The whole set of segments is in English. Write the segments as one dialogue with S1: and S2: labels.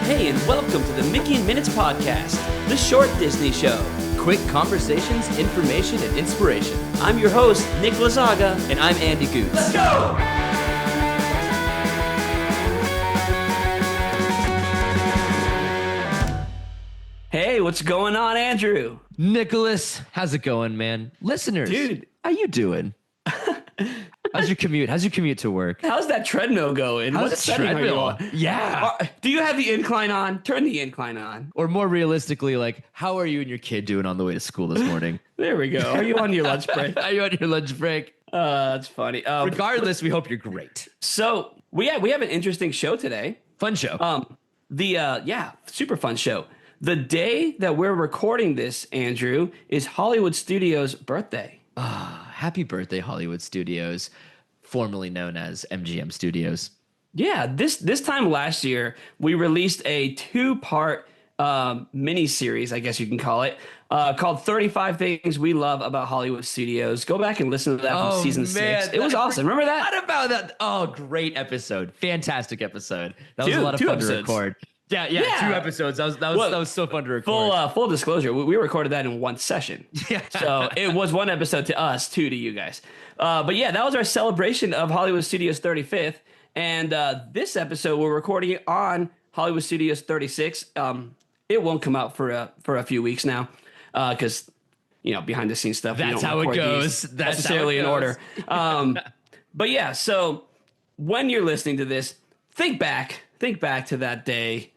S1: Hey, and welcome to the Mickey in Minutes podcast, the short Disney show.
S2: Quick conversations, information, and inspiration.
S1: I'm your host, Nick Lazaga.
S2: And I'm Andy Gootz.
S1: Let's go! Hey, what's going on, Andrew?
S2: Nicholas, how's it going, man? Listeners,
S1: Dude.
S2: how you doing? How's your commute? How's your commute to work?
S1: How's that treadmill going?
S2: How's
S1: What
S2: that
S1: setting are you
S2: treadmill?
S1: on?
S2: Yeah.
S1: Do you have the incline on? Turn the incline on.
S2: Or more realistically, like, how are you and your kid doing on the way to school this morning?
S1: There we go. Are you on your lunch break?
S2: Are you on your lunch break?
S1: That's funny.
S2: Regardless, we hope you're great.
S1: So we have an interesting show today.
S2: Fun show.
S1: Super fun show. The day that we're recording this, Andrew, is Hollywood Studios' birthday.
S2: Happy birthday, Hollywood Studios, formerly known as MGM Studios.
S1: Yeah, this time last year, we released a 2-part mini-series, I guess you can call it, called 35 Things We Love About Hollywood Studios. Go back and listen to that from season 6. It was awesome. Remember that?
S2: What about that? Oh, great episode. Fantastic episode. That was a lot of fun to record. Yeah, 2 episodes. That was so fun to record.
S1: Full disclosure, we recorded that in one session.
S2: Yeah.
S1: So it was 1 episode to us, 2 to you guys. But yeah, that was our celebration of Hollywood Studios 35th. And this episode, we're recording it on Hollywood Studios 36. It won't come out for a few weeks now because, behind the scenes stuff.
S2: That's how it goes. That's
S1: necessarily in order. But yeah, so when you're listening to this, think back to that day.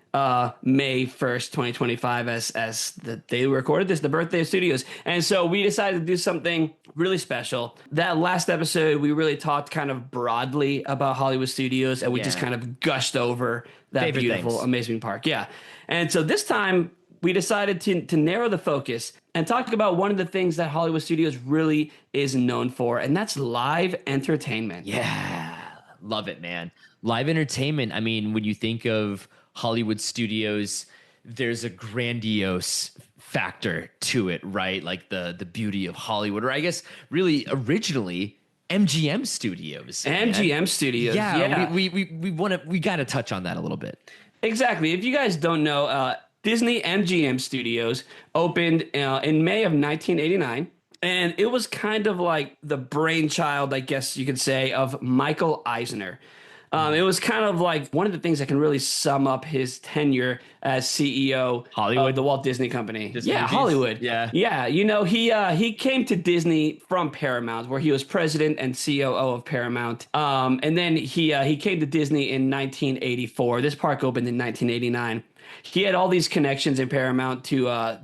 S1: May 1st, 2025, as the day we recorded this, the birthday of studios. And so we decided to do something really special. That last episode, we really talked kind of broadly about Hollywood Studios, and we just kind of gushed over that beautiful, amazing park. Yeah. And so this time, we decided to narrow the focus and talk about one of the things that Hollywood Studios really is known for, and that's live entertainment.
S2: Yeah. Love it, man. Live entertainment. I mean, when you think of Hollywood Studios, there's a grandiose factor to it, right? Like the beauty of Hollywood, or I guess really originally MGM Studios.
S1: MGM Studios.
S2: Yeah. We got to touch on that a little bit.
S1: Exactly. If you guys don't know, Disney MGM Studios opened in May of 1989. And it was kind of like the brainchild, I guess you could say, of Michael Eisner. It was kind of like one of the things that can really sum up his tenure as CEO of the Walt Disney Company. Hollywood.
S2: Yeah.
S1: Yeah. He came to Disney from Paramount, where he was president and COO of Paramount. And then he came to Disney in 1984. This park opened in 1989. He had all these connections in Paramount to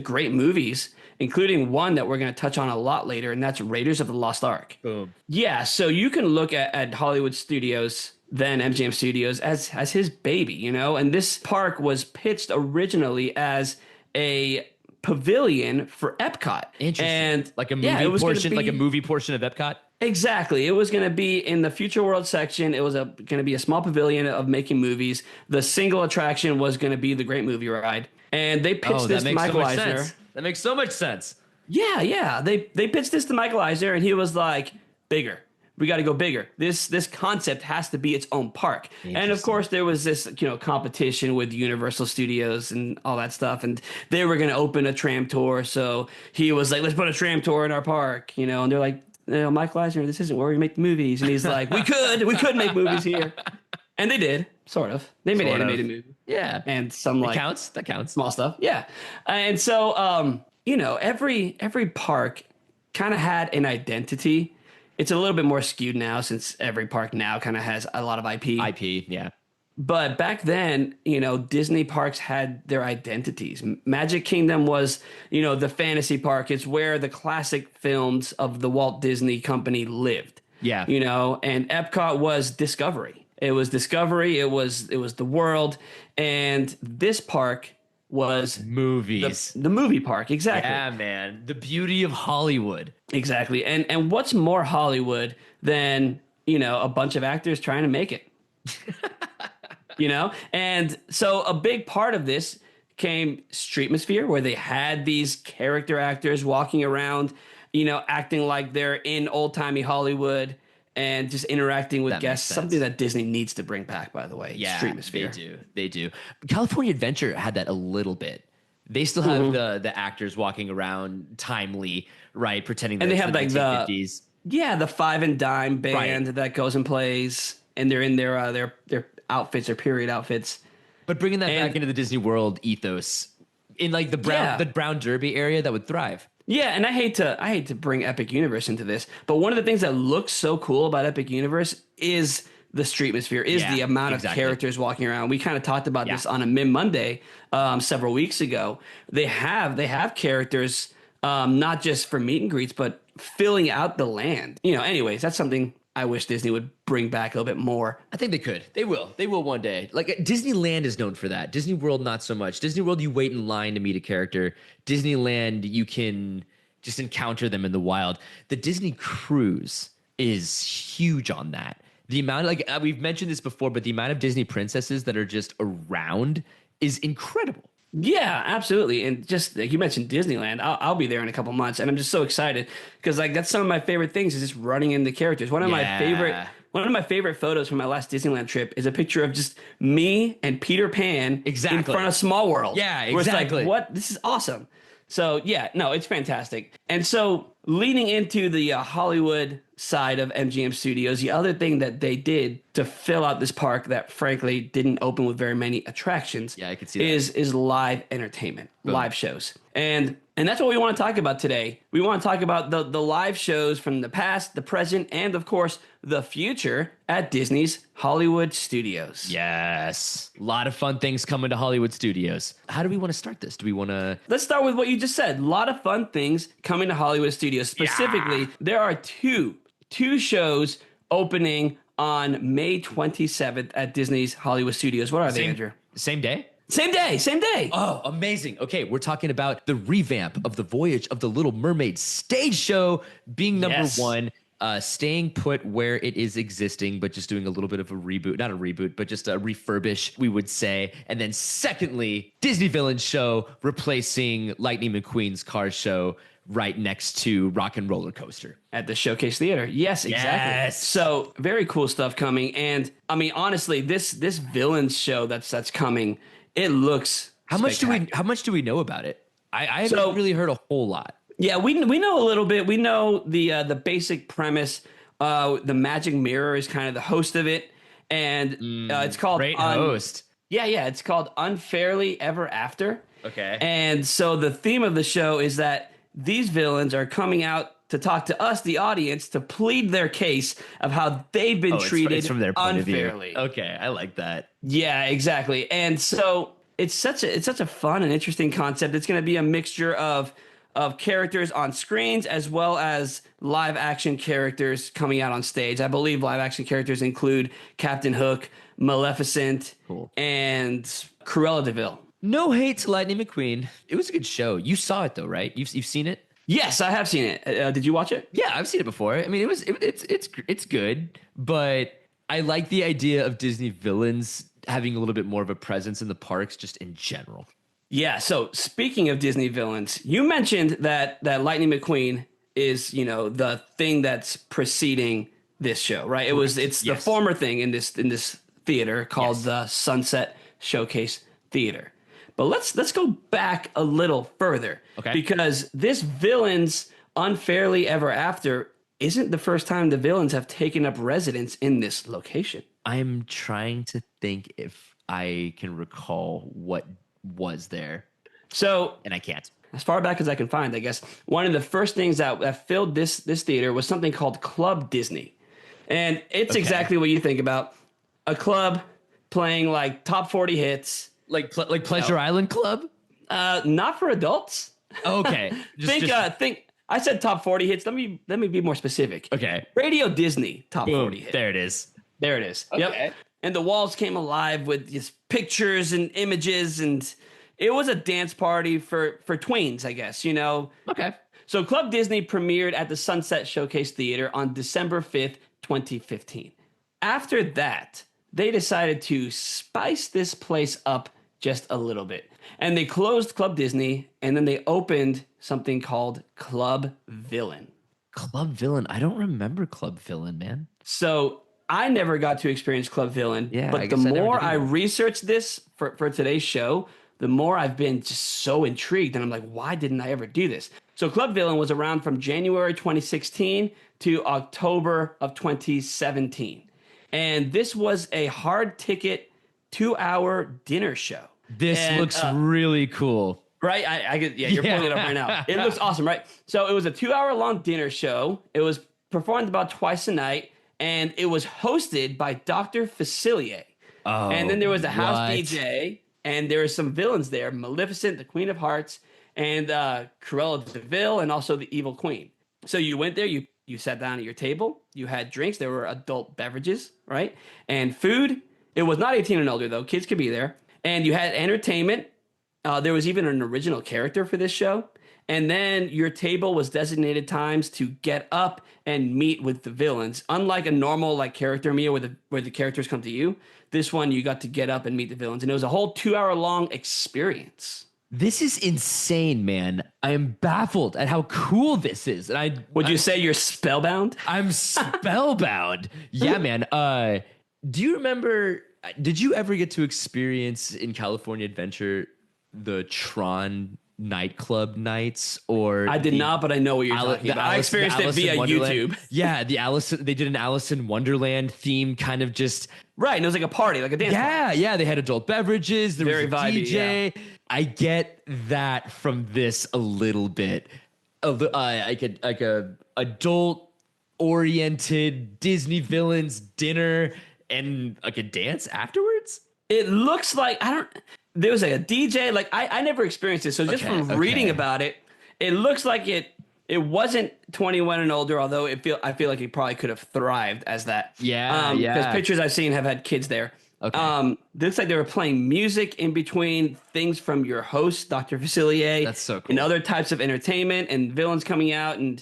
S1: great movies, including one that we're going to touch on a lot later, and that's Raiders of the Lost Ark.
S2: Boom.
S1: Yeah, so you can look at Hollywood Studios, then MGM Studios, as his baby, and this park was pitched originally as a pavilion for Epcot.
S2: Interesting.
S1: And
S2: like a movie portion, like a movie portion of Epcot?
S1: Exactly. It was going to be in the Future World section. It was going to be a small pavilion of making movies. The single attraction was going to be the Great Movie Ride. And they pitched this to Michael Eisner.
S2: That makes so much sense.
S1: Yeah. They pitched this to Michael Eisner, and he was like, bigger. We got to go bigger. This concept has to be its own park. And of course, there was this competition with Universal Studios and all that stuff, and they were going to open a tram tour. So he was like, let's put a tram tour in our park, and they're like, Michael Eisner, this isn't where we make the movies. And he's like, we could make movies here. And they did, sort of. They made an animated movie.
S2: Yeah.
S1: And some
S2: that counts.
S1: Small stuff. Yeah. And so, every park kind of had an identity. It's a little bit more skewed now since every park now kind of has a lot of IP.
S2: Yeah.
S1: But back then, Disney parks had their identities. Magic Kingdom was, the fantasy park. It's where the classic films of the Walt Disney Company lived.
S2: Yeah.
S1: And Epcot was Discovery. It was Discovery. It was the world. And this park was
S2: movies.
S1: The movie park. Exactly.
S2: Yeah, man. The beauty of Hollywood.
S1: Exactly. And what's more Hollywood than, a bunch of actors trying to make it? And so a big part of this came Streetmosphere, where they had these character actors walking around, acting like they're in old-timey Hollywood. and just interacting with
S2: That
S1: guests.
S2: makes
S1: Something
S2: sense.
S1: that Disney needs to bring back, by the way.
S2: Yeah,
S1: Streamosphere.
S2: they do. California Adventure had that a little bit. They still have the actors walking around timely, right, pretending that
S1: And they
S2: it's
S1: have
S2: the
S1: like
S2: 1950s.
S1: the five and dime band
S2: Right.
S1: that goes and plays, and they're in their outfits, their period outfits.
S2: But bringing that back
S1: And
S2: into the Disney World ethos in like the Brown Derby area, that would thrive.
S1: yeah, and I hate to bring Epic Universe into this, but one of the things that looks so cool about Epic Universe is the Streetmosphere, is
S2: Yeah,
S1: the amount of
S2: exactly.
S1: characters walking around. We kind of talked about
S2: Yeah.
S1: this on a Mim Monday several weeks ago. They have characters not just for meet and greets, but filling out the land. Anyways, that's something I wish Disney would bring back a little bit more.
S2: I think they could. They will. They will one day. Like Disneyland is known for that. Disney World, not so much. Disney World, you wait in line to meet a character. Disneyland, you can just encounter them in the wild. The Disney cruise is huge on that. The amount, we've mentioned this before, but the amount of Disney princesses that are just around is incredible.
S1: Yeah, absolutely. And just like you mentioned Disneyland, I'll be there in a couple months, and I'm just so excited because like that's some of my favorite things is just running into characters. One of my favorite photos from my last Disneyland trip is a picture of just me and Peter Pan in front of Small World.
S2: Yeah,
S1: where it's
S2: exactly.
S1: like, what? This is awesome. So yeah, no, it's fantastic. And so leading into the Hollywood side of MGM Studios, the other thing that they did to fill out this park that frankly didn't open with very many attractions,
S2: Yeah, I could see that.
S1: is live entertainment, live shows. And that's what we want to talk about today. We want to talk about the live shows from the past, the present, and of course, the future at Disney's Hollywood Studios.
S2: Yes. A lot of fun things coming to Hollywood Studios. How do we want to start this? Do we want to...
S1: Let's start with what you just said. A lot of fun things coming to Hollywood Studios. Specifically, there are two shows opening on May 27th at Disney's Hollywood Studios. What are they, Andrew?
S2: Same day?
S1: Same day.
S2: Oh, amazing. Okay, we're talking about the revamp of the Voyage of the Little Mermaid stage show being number one, staying put where it is existing, but just doing a little bit of a reboot, not a reboot, but just a refurbish, we would say. And then secondly, Disney Villains show replacing Lightning McQueen's car show right next to Rock and Roller Coaster.
S1: At the Showcase Theater. Yes, exactly.
S2: Yes.
S1: So very cool stuff coming. And I mean, honestly, this Villains show that's coming, it looks
S2: How much do we know about it? I haven't really heard a whole lot.
S1: Yeah, we know a little bit. We know the basic premise. The Magic Mirror is kind of the host of it, and it's called
S2: Great host.
S1: Yeah, it's called Unfairly Ever After.
S2: Okay.
S1: And so the theme of the show is that these villains are coming out to talk to us, the audience, to plead their case of how they've been treated
S2: it's from their point
S1: unfairly.
S2: Of view. Okay, I like that.
S1: Yeah, exactly. And so it's such a fun and interesting concept. It's going to be a mixture of characters on screens as well as live action characters coming out on stage. I believe live action characters include Captain Hook, Maleficent, and Cruella de Vil.
S2: No hate to Lightning McQueen. It was a good show. You saw it though, right? You've seen it?
S1: Yes, I have seen it. Did you watch it?
S2: Yeah, I've seen it before. I mean, it's good, but I like the idea of Disney Villains having a little bit more of a presence in the parks just in general.
S1: Yeah, so speaking of Disney Villains, you mentioned that Lightning McQueen is, the thing that's preceding this show, right? It's the former thing in this theater called the Sunset Showcase Theater. But let's go back a little further.
S2: Okay.
S1: Because this Villains Unfairly Ever After isn't the first time the Villains have taken up residence in this location.
S2: I'm trying to think if I can recall what was there.
S1: So,
S2: and I can't.
S1: As far back as I can find, I guess one of the first things that filled this theater was something called Club Disney. And it's exactly what you think about. A club playing like top 40 hits.
S2: Like Pleasure Island Club?
S1: Not for adults.
S2: Okay.
S1: Think I said top 40 hits. Let me be more specific.
S2: Okay.
S1: Radio Disney top 40 hits.
S2: There it is.
S1: Okay. Yep. And the walls came alive with just pictures and images, and it was a dance party for tweens, I guess,
S2: Okay.
S1: So Club Disney premiered at the Sunset Showcase Theater on December 5th, 2015. After that, they decided to spice this place up just a little bit. And they closed Club Disney, and then they opened something called Club Villain.
S2: Club Villain. I don't remember Club Villain, man.
S1: So I never got to experience Club Villain,
S2: Yeah, I
S1: but the
S2: guess I never
S1: more
S2: did
S1: I
S2: either.
S1: researched this for today's show, the more I've been just so intrigued. And I'm like, why didn't I ever do this? So Club Villain was around from January 2016 to October of 2017. And this was a hard ticket 2 hour dinner show.
S2: This
S1: And
S2: looks really cool.
S1: right, yeah, you're pulling it up right now. It looks awesome, right? So it was a 2 hour long dinner show. It was performed about twice a night, and it was hosted by Dr. Facilier. And
S2: Oh,
S1: then there was a house
S2: what?
S1: DJ, and there were some villains there: Maleficent, the Queen of Hearts, and Cruella de Vil, and also the Evil Queen. So you went there, you sat down at your table, you had drinks. There were adult beverages, right, and food. It was not 18 and older though; kids could be there, and you had entertainment. There was even an original character for this show. And then your table was designated times to get up and meet with the villains. Unlike a normal like character meal where the characters come to you, this one you got to get up and meet the villains. And it was a whole 2 hour long experience.
S2: This is insane, man. I am baffled at how cool this is. And
S1: Would you say you're spellbound?
S2: I'm spellbound. Yeah, man. Do you remember, did you ever get to experience in California Adventure the Tron nightclub nights? Or
S1: I did not, but I know what you're talking about. I experienced it via YouTube.
S2: Yeah, they did an Alice in Wonderland theme kind of just.
S1: Right, and it was like a party, like a dance party.
S2: Yeah, they had adult beverages. There
S1: Very
S2: was a
S1: vibey,
S2: DJ.
S1: yeah.
S2: I get that from this a little bit. Like a adult oriented Disney villains dinner and like a dance afterwards.
S1: It looks like there was a DJ. Like I never experienced it, so just
S2: Okay,
S1: from reading
S2: okay.
S1: about it, it looks like it wasn't 21 and older. Although I feel like it probably could have thrived as that.
S2: Yeah,
S1: Because
S2: yeah.
S1: pictures I've seen have had kids there.
S2: Okay.
S1: Looks like they were playing music in between things from your host, Dr. Facilier.
S2: That's so cool.
S1: And other types of entertainment and villains coming out. And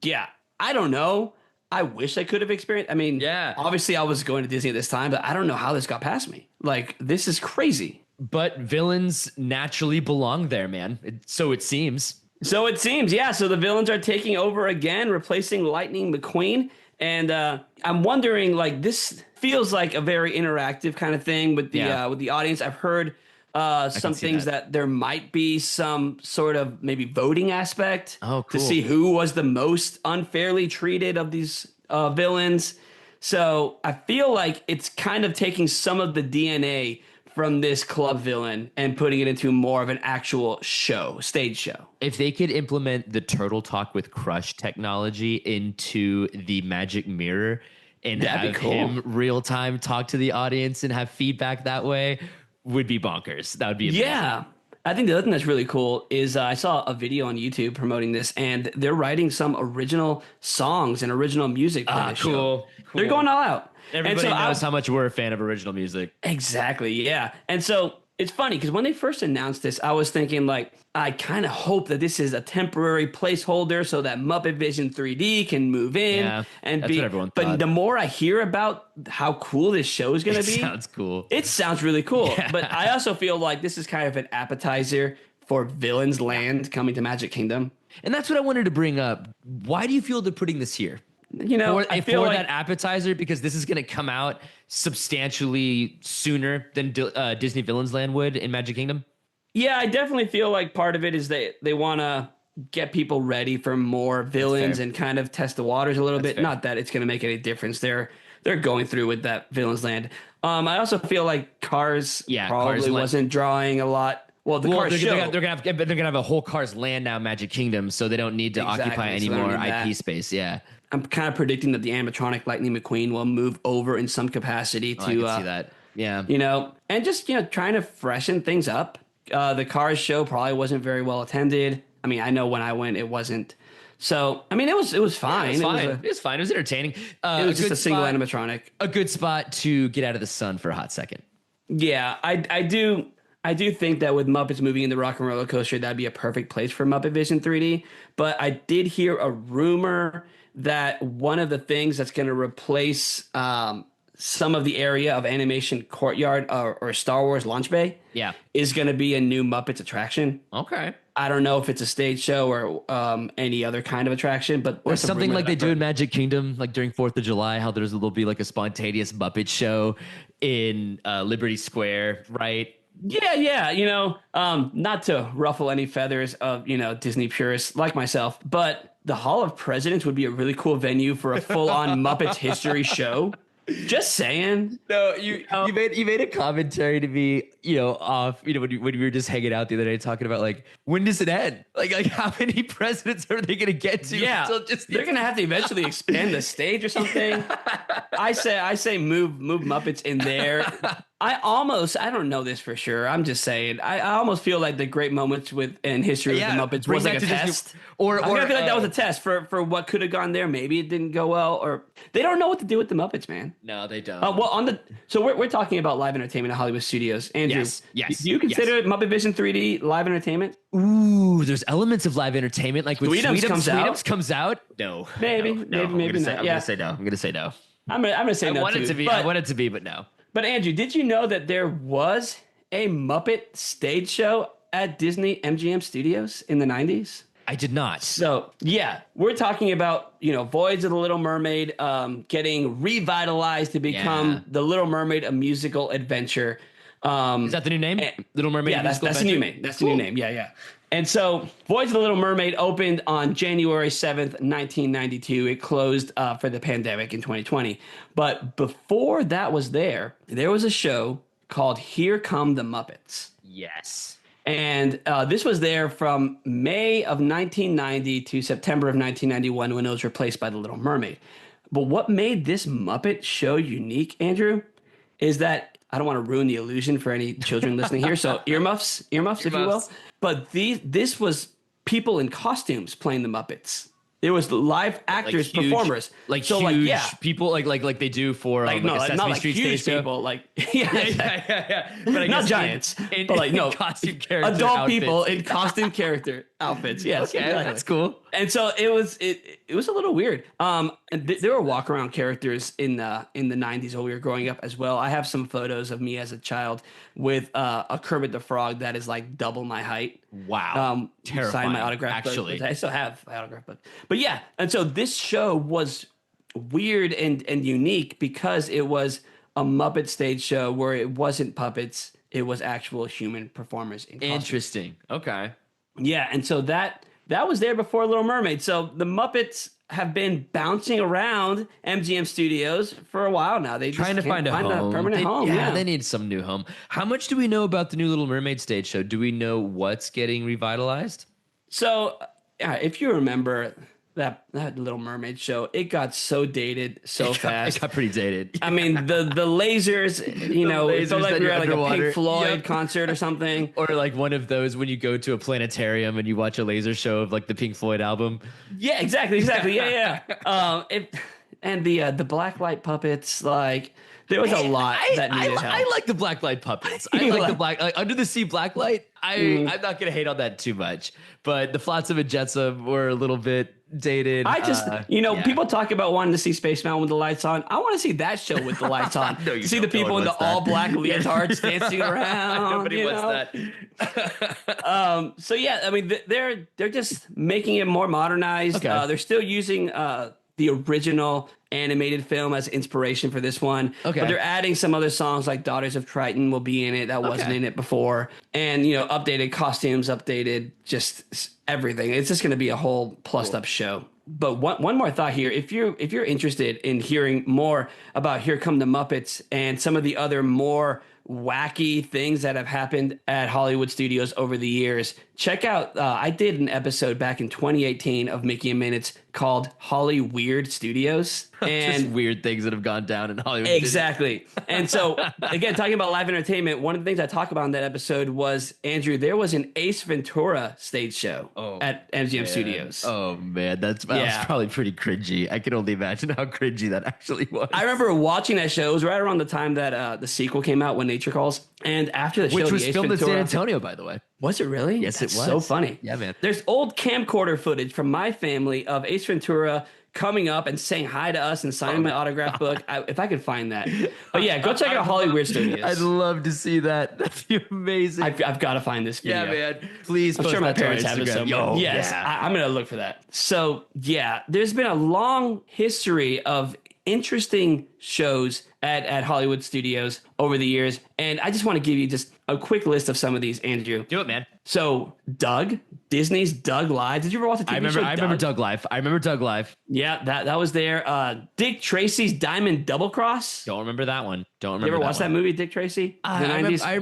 S1: yeah, I don't know. I wish I could have experienced. I mean,
S2: Yeah.
S1: obviously I was going to Disney at this time, but I don't know how this got past me. Like, this is crazy.
S2: But villains naturally belong there, man. So it seems.
S1: So it seems, yeah. So the villains are taking over again, replacing Lightning McQueen. And I'm wondering, like, this feels like a very interactive kind of thing with the audience. I've heard some
S2: see
S1: things
S2: that.
S1: that there might be some sort of maybe voting aspect
S2: Oh,
S1: to
S2: cool.
S1: see who was the most unfairly treated of these villains. So I feel like it's kind of taking some of the DNA from this club villain and putting it into more of an actual stage show.
S2: If they could implement the Turtle Talk with Crush technology into the Magic Mirror and
S1: That'd be
S2: have
S1: cool.
S2: him real time talk to the audience and have feedback that way, would be bonkers. That would be amazing.
S1: Yeah. I think the other thing that's really cool is I saw a video on YouTube promoting this, and they're writing some original songs and original music for this show.
S2: Cool.
S1: They're going all out.
S2: Everybody
S1: And so
S2: knows how much we're a fan of original music.
S1: Exactly, yeah. And so it's funny because when they first announced this, I was thinking like, I kind of hope that this is a temporary placeholder so that Muppet Vision 3D can move in
S2: Yeah,
S1: and
S2: that's
S1: be.
S2: what everyone
S1: But
S2: thought.
S1: the more I hear about how cool this show is going to be,
S2: Sounds cool.
S1: it sounds really cool.
S2: Yeah.
S1: But I also feel like this is kind of an appetizer for Villains Land coming to Magic Kingdom.
S2: And that's what I wanted to bring up. Why do you feel they're putting this here?
S1: You know, I feel like
S2: that appetizer, because this is going to come out substantially sooner than Disney Villains Land would in Magic Kingdom.
S1: yeah, I definitely feel like part of it is they want to get people ready for more villains
S2: fair.
S1: and kind of test the waters a little bit.
S2: fair.
S1: Not that it's going to make any difference. They're going through with that Villains Land. I also feel like Cars probably
S2: Cars Land-
S1: wasn't drawing a lot. Well, the Cars show.
S2: they're gonna have a whole Cars Land now, Magic Kingdom, so they don't need to
S1: Exactly,
S2: occupy any
S1: so they don't
S2: more
S1: need
S2: IP
S1: that.
S2: space. Yeah,
S1: I'm kind of predicting that the animatronic Lightning McQueen will move over in some capacity
S2: I
S1: to
S2: can see that. Yeah,
S1: you know, and just, you know, trying to freshen things up. The Cars show probably wasn't very well attended. I mean, I know when I went, it wasn't. So, I mean, it was fine.
S2: it was fine.
S1: It
S2: It was fine. It was entertaining.
S1: it was just
S2: good
S1: a single
S2: spot-
S1: animatronic.
S2: A good spot to get out of the sun for a hot second.
S1: Yeah, I do think that with Muppets moving in the Rock and Roller Coaster, that'd be a perfect place for Muppet Vision 3D. But I did hear a rumor that one of the things that's going to replace some of the area of Animation Courtyard or Star Wars Launch Bay
S2: Yeah.
S1: is going to be a new Muppets attraction.
S2: Okay.
S1: I don't know if it's a stage show or any other kind of attraction, but
S2: Or
S1: that's a
S2: something
S1: rumor
S2: like
S1: that
S2: they
S1: I've
S2: do
S1: heard.
S2: in Magic Kingdom, like during 4th of July, how there'll be like a spontaneous Muppet show in Liberty Square, right?
S1: Yeah. Not to ruffle any feathers of, Disney purists like myself, but the Hall of Presidents would be a really cool venue for a full-on Muppets history show. Just saying.
S2: No, you made a commentary to me, off, when we were just hanging out the other day talking about like when does it end? Like how many presidents are they gonna get to?
S1: Yeah, they're gonna have to eventually expand the stage or something. I say move Muppets in there. I don't know this for sure. I'm just saying. I almost feel like the great moments in history with the Muppets
S2: bring
S1: was like
S2: that
S1: a
S2: to Disney-
S1: test.
S2: or
S1: I feel like that was a test for what could have gone there. Maybe it didn't go well, or they don't know what to do with the Muppets, man.
S2: No, they don't.
S1: So we're talking about live entertainment at Hollywood Studios. Andrew,
S2: Yes,
S1: do you consider Muppet Vision 3D live entertainment?
S2: Ooh, there's elements of live entertainment, like when
S1: Sweetums
S2: comes out. No,
S1: Maybe,
S2: no.
S1: maybe not.
S2: I'm gonna say no. I'm gonna say no.
S1: I'm gonna say no
S2: I want
S1: too.
S2: it to be.
S1: But,
S2: I want it to be, but no.
S1: but Andrew, did you know that there was a Muppet stage show at Disney MGM Studios in the 90s?
S2: I did not.
S1: So yeah, we're talking about Voyage of the Little Mermaid getting revitalized to become the Little Mermaid, a musical adventure.
S2: Is that the new name? Little Mermaid.
S1: Yeah, that's the new name. That's the new name. Yeah. And so Voyage of the Little Mermaid opened on January 7th, 1992. It closed for the pandemic in 2020. But before that was there was a show called Here Come the Muppets.
S2: Yes.
S1: And this was there from May of 1990 to September of 1991 when it was replaced by The Little Mermaid. But what made this Muppet show unique, Andrew, is that I don't want to ruin the illusion for any children listening here. So earmuffs, if you will. But this was people in costumes playing the Muppets. There was live actors,
S2: like huge,
S1: performers,
S2: like
S1: so
S2: huge people, like they do for
S1: like
S2: like a Sesame
S1: not like
S2: Street
S1: huge
S2: stage show.
S1: people, like
S2: yeah. But I
S1: not
S2: guess
S1: giants,
S2: in
S1: but like no
S2: costume character
S1: adult
S2: outfits.
S1: people in costume character outfits. Yes,
S2: Okay,
S1: exactly.
S2: that's cool.
S1: And so it was a little weird. And there were walk around characters in the 90s while we were growing up as well. I have some photos of me as a child with a Kermit the Frog that is like double my height.
S2: Wow, terrifying.
S1: Signed my autograph book,
S2: Actually,
S1: but I still have my autograph book. But yeah, and so this show was weird and unique because it was a Muppet stage show where it wasn't puppets, it was actual human performers in costume.
S2: interesting. Okay.
S1: Yeah, and so that was there before Little Mermaid. So the Muppets have been bouncing around MGM Studios for a while now. They
S2: Trying to
S1: just
S2: find
S1: can't
S2: a home.
S1: permanent home. Yeah,
S2: They need some new home. How much do we know about the new Little Mermaid stage show? Do we know what's getting revitalized?
S1: So if you remember that Little Mermaid show, it got so dated so fast.
S2: It got pretty dated.
S1: I mean, the lasers, it felt like we were at like a
S2: underwater.
S1: Pink Floyd
S2: Yep.
S1: concert or something.
S2: Or like one of those when you go to a planetarium and you watch a laser show of like the Pink Floyd album.
S1: Yeah, exactly. Yeah. And the black light puppets, like there was a lot that needed help.
S2: I like the blacklight puppets. I like the black under the sea blacklight. I'm not gonna hate on that too much, but the Flotsam and Jetsam were a little bit dated.
S1: I just, people talk about wanting to see Space Mountain with the lights on. I want to see that show with the lights on.
S2: No, you
S1: see the
S2: don't.
S1: people in the all black leotards dancing around.
S2: Nobody wants that.
S1: So yeah, I mean, they're just making it more modernized.
S2: Okay.
S1: They're still using the original animated film as inspiration for this one.
S2: Okay.
S1: But they're adding some other songs like Daughters of Triton will be in it. That wasn't in it before. And, updated costumes, updated just everything. It's just going to be a whole plussed up show. But one more thought here. If you're interested in hearing more about Here Come the Muppets and some of the other more wacky things that have happened at Hollywood Studios over the years, check out, I did an episode back in 2018 of Mickey and Minutes called Holly Weird Studios.
S2: Just
S1: And
S2: weird things that have gone down in Hollywood.
S1: exactly. And so, again, talking about live entertainment, one of the things I talk about in that episode was, Andrew, there was an Ace Ventura stage show at MGM Studios.
S2: Oh man, that was probably pretty cringy. I can only imagine how cringy that actually was.
S1: I remember watching that show. It was right around the time that the sequel came out, When Nature Calls. And after the show,
S2: Which was
S1: the Ace
S2: filmed in
S1: Ventura,
S2: San Antonio, by the way.
S1: Was it really?
S2: Yes,
S1: That's
S2: it was.
S1: so funny.
S2: Yeah, man.
S1: There's old camcorder footage from my family of Ace Ventura coming up and saying hi to us and signing my autograph book. If I could find that. But yeah, go check out Hollywood Studios.
S2: I'd love to see that. That'd be amazing.
S1: I've got to find this video.
S2: Yeah, man. Please
S1: I'm
S2: post
S1: sure my
S2: that to our
S1: parents have it
S2: Instagram.
S1: somewhere.
S2: Yo,
S1: Yes,
S2: yeah.
S1: I'm going to look for that. So yeah, there's been a long history of interesting shows at Hollywood Studios over the years. And I just want to give you just a quick list of some of these, Andrew.
S2: Do it, man.
S1: So Doug, Disney's Doug Live. Did you ever watch the TV show?
S2: I remember Doug Live. I remember Doug Live.
S1: Yeah, that was there. Dick Tracy's Diamond Double Cross.
S2: Don't remember that one. Don't remember.
S1: You ever watch that movie, Dick Tracy?
S2: I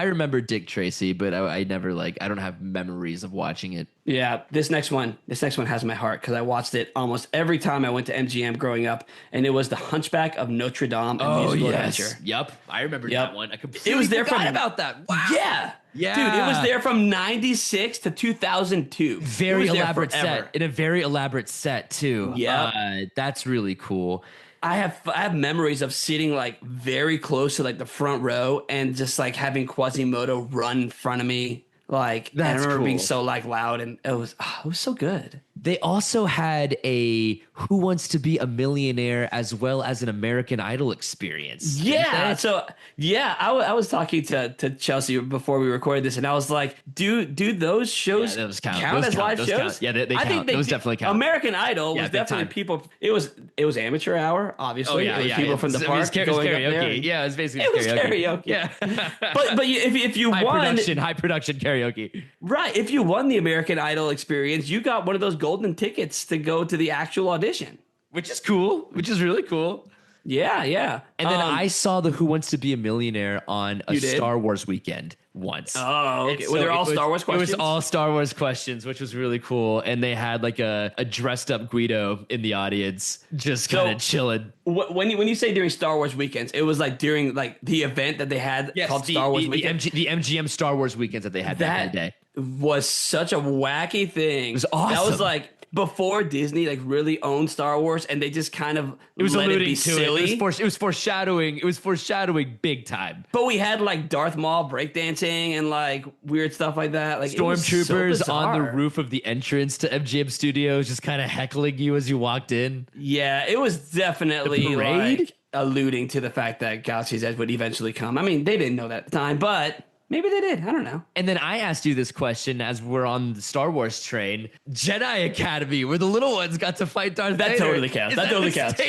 S2: remember Dick Tracy, but I never I don't have memories of watching it.
S1: Yeah, this next one has my heart because I watched it almost every time I went to MGM growing up, and it was The Hunchback of Notre Dame, a musical adventure.
S2: Yep, I remember that one. I completely
S1: it was there
S2: forgot about that. Wow.
S1: Yeah.
S2: Yeah.
S1: Dude, it was there from 96 to 2002.
S2: Very elaborate set. In a very elaborate set, too.
S1: Yeah.
S2: That's really cool.
S1: I have memories of sitting like very close to like the front row and just like having Quasimodo run in front of me. Like, I remember being so like loud, and it was so good.
S2: They also had a Who Wants to Be a Millionaire as well as an American Idol experience.
S1: Yeah. So yeah, I was talking to Chelsea before we recorded this, and I was like, do those shows count as live shows?
S2: Yeah, they count. I think those definitely count.
S1: American Idol was definitely people. It was amateur hour, obviously.
S2: Oh yeah,
S1: it was people from the park going
S2: karaoke.
S1: up there.
S2: Yeah, it was basically
S1: karaoke.
S2: Yeah,
S1: but if you won
S2: high production karaoke,
S1: right? If you won the American Idol experience, you got one of those golden tickets to go to the actual audition,
S2: which is cool. Which is really cool.
S1: Yeah.
S2: And then I saw the Who Wants to Be a Millionaire on a Star Wars weekend once.
S1: Oh, okay. Were there all Star Wars questions?
S2: It was all Star Wars questions, which was really cool. And they had like a dressed up Guido in the audience, just kind of chilling.
S1: When you say during Star Wars weekends, it was like during like the event that they had called Star Wars Weekend.
S2: The MGM Star Wars weekends that they had back in the day.
S1: Was such a wacky thing. It was
S2: awesome.
S1: That was like before Disney like really owned Star Wars, and they just kind of
S2: let it
S1: be silly.
S2: It was foreshadowing. It was foreshadowing big time.
S1: But we had like Darth Maul breakdancing and like weird stuff like that. Like
S2: stormtroopers on the roof of the entrance to MGM Studios, just kind of heckling you as you walked in.
S1: Yeah, it was definitely like alluding to the fact that Galaxy's Edge would eventually come. I mean, they didn't know that at the time, but maybe they did. I don't know.
S2: And then I asked you this question as we're on the Star Wars train. Jedi Academy, where the little ones got to fight Darth Vader.
S1: That totally counts. That totally counts.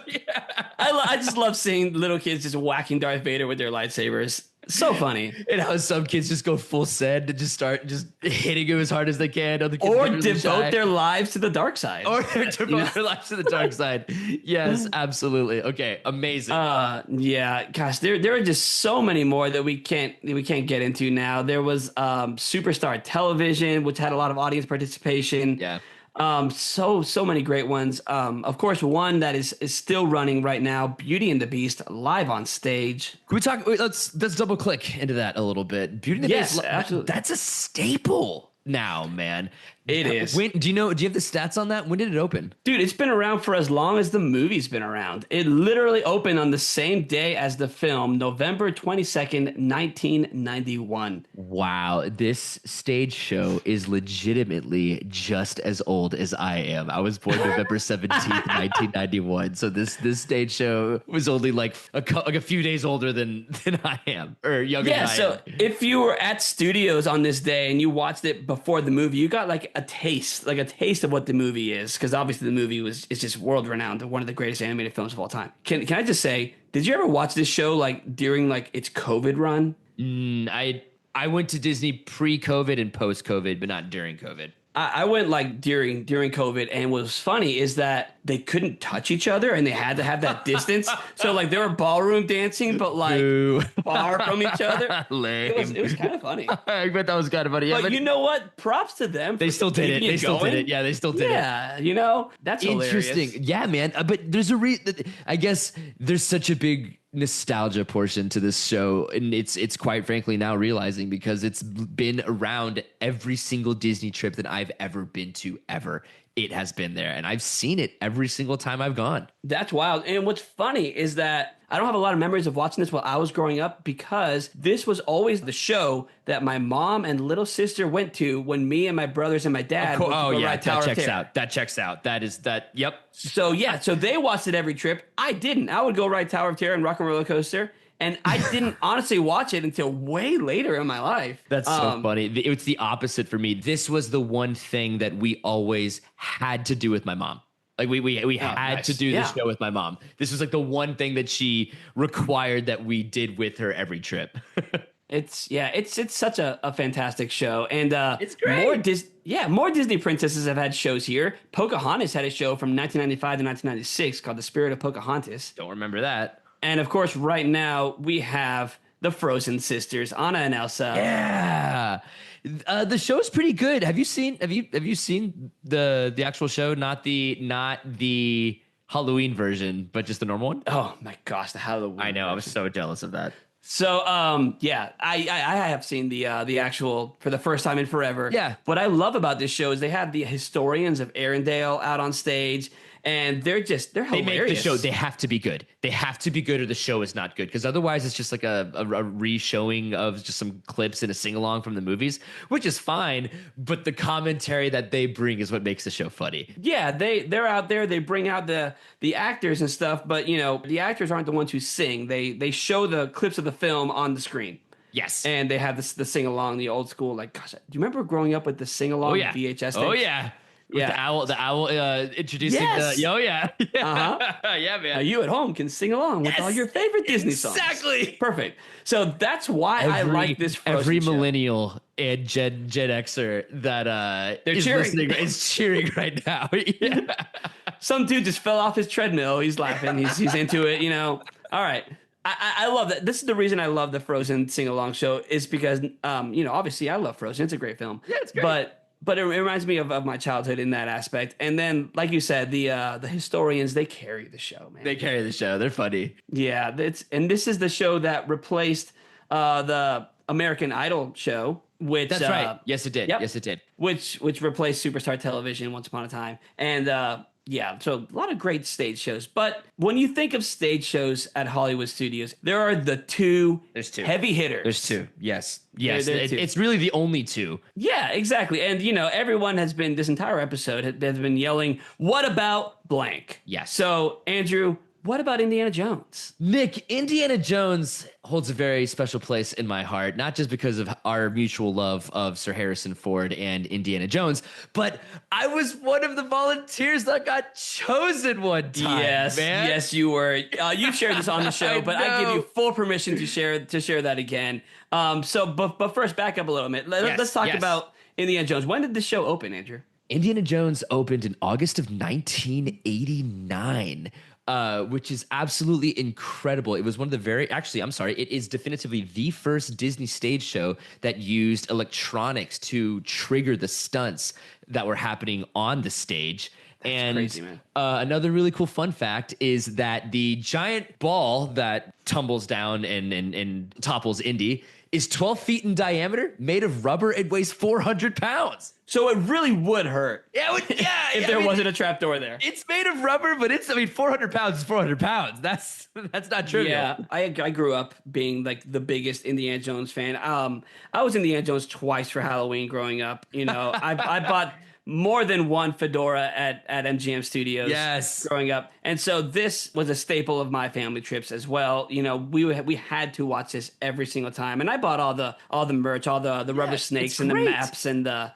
S2: Yeah.
S1: I just love seeing little kids just whacking Darth Vader with their lightsabers. So funny.
S2: And how some kids just go full send and just start just hitting him as hard as they can. Other kids
S1: or devote their lives to the dark side.
S2: Or devote their lives to the dark side. Yes, absolutely. Okay, amazing.
S1: Yeah, gosh, there are just so many more that we can't get into now. There was Superstar Television, which had a lot of audience participation.
S2: Yeah.
S1: So many great ones. Of course, one that is still running right now, Beauty and the Beast, live on stage.
S2: Can we talk? Let's double click into that a little bit. Beauty and the Beast,
S1: absolutely.
S2: That's a staple now, man.
S1: It is.
S2: Do you have the stats on that? When did it open?
S1: Dude, it's been around for as long as the movie's been around. It literally opened on the same day as the film, November 22nd, 1991.
S2: Wow. This stage show is legitimately just as old as I am. I was born November 17th, 1991. So this stage show was only like a few days older than I am, or younger than I am.
S1: Yeah, so if you were at studios on this day and you watched it before the movie, you got like a taste of what the movie is, because obviously the movie is just world renowned, one of the greatest animated films of all time. Can I just say, did you ever watch this show like during like its COVID run?
S2: I went to Disney pre-COVID and post-COVID, but not during COVID.
S1: I went like during COVID, and what was funny is that they couldn't touch each other and they had to have that distance. So like they were ballroom dancing, but like far from each other.
S2: Lame.
S1: It was kind of funny.
S2: I bet that was kind of funny. Yeah,
S1: but you know what? Props to them.
S2: They still did it. They still did it. Yeah, they still did it.
S1: Yeah, that's
S2: interesting.
S1: Hilarious.
S2: Yeah, man. But there's a I guess there's such a big nostalgia portion to this show, and it's quite frankly now realizing, because it's been around every single Disney trip that I've ever been to ever. It has been there, and I've seen it every single time I've gone.
S1: That's wild. And what's funny is that I don't have a lot of memories of watching this while I was growing up because this was always the show that my mom and little sister went to when me and my brothers and my dad went to go ride Tower of Terror.
S2: That checks out. That is that. Yep.
S1: So yeah, so they watched it every trip. I didn't. I would go ride Tower of Terror and Rock and Roller Coaster. And I didn't honestly watch it until way later in my life.
S2: That's so funny. It's the opposite for me. This was the one thing that we always had to do with my mom. Like we had to do this show with my mom. This was like the one thing that she required that we did with her every trip.
S1: It's such a fantastic show. And
S2: it's great.
S1: More Disney princesses have had shows here. Pocahontas had a show from 1995 to 1996 called The Spirit of Pocahontas.
S2: Don't remember that.
S1: And of course, right now we have the Frozen sisters, Anna and Elsa.
S2: Yeah, the show's pretty good. Have you seen the actual show? Not the Halloween version, but just the normal one.
S1: Oh my gosh, the Halloween!
S2: I know.
S1: version.
S2: I was so jealous of that.
S1: So I have seen the actual for the first time in forever.
S2: Yeah.
S1: What I love about this show is they have the historians of Arendelle out on stage. And they're hilarious.
S2: They make the show. They have to be good. They have to be good, or the show is not good. Because otherwise, it's just like a re-showing of just some clips and a sing-along from the movies, which is fine. But the commentary that they bring is what makes the show funny.
S1: Yeah, they're out there. They bring out the actors and stuff, but the actors aren't the ones who sing. They show the clips of the film on the screen.
S2: Yes,
S1: and they have the sing-along, the old school. Like, gosh, do you remember growing up with the sing-along VHS tapes?
S2: Oh yeah. Yeah, the owl introducing yeah, man.
S1: You at home can sing along with all your favorite Disney songs.
S2: Exactly.
S1: Perfect. So that's why I like this Frozen
S2: every
S1: show.
S2: Millennial and Gen Xer that is listening is cheering right now. Yeah.
S1: Some dude just fell off his treadmill. He's laughing. He's into it. All right. I love that. This is the reason I love the Frozen sing-along show is because obviously I love Frozen. It's a great film.
S2: Yeah, it's great.
S1: But it reminds me of my childhood in that aspect. And then, like you said, the historians, they carry the show, man.
S2: They carry the show. They're funny.
S1: Yeah, this is the show that replaced the American Idol show, which
S2: that's right. Yes, it did.
S1: Yep,
S2: yes, it did.
S1: Which replaced Superstar Television once upon a time. And so a lot of great stage shows. But when you think of stage shows at Hollywood studios, there are the two heavy hitters.
S2: There's two. Yes. It's really the only two.
S1: Yeah, exactly. And, everyone has been, this entire episode has been yelling, what about blank?
S2: Yes.
S1: So, Andrew, what about Indiana Jones?
S2: Nick, Indiana Jones holds a very special place in my heart, not just because of our mutual love of Sir Harrison Ford and Indiana Jones, but I was one of the volunteers that got chosen one time.
S1: Yes,
S2: man.
S1: Yes, you were. You shared this on the show, but I give you full permission to share that again. But first, back up a little bit. Let's talk about Indiana Jones. When did the show open, Andrew?
S2: Indiana Jones opened in August of 1989. Which is absolutely incredible. It was one of the it is definitively the first Disney stage show that used electronics to trigger the stunts that were happening on the stage.
S1: That's crazy, man.
S2: Another really cool fun fact is that the giant ball that tumbles down and topples Indy is 12 feet in diameter, made of rubber, and weighs 400 pounds.
S1: So it really would hurt.
S2: Yeah, it would,
S1: if there wasn't a trapdoor there.
S2: It's made of rubber, but 400 pounds is 400 pounds. That's not trivial.
S1: Yeah, I grew up being like the biggest Indiana Jones fan. I was Indiana Jones twice for Halloween growing up. I bought more than one fedora at MGM Studios growing up. And so this was a staple of my family trips as well. We had to watch this every single time. And I bought all the merch, all the rubber snakes and the maps and the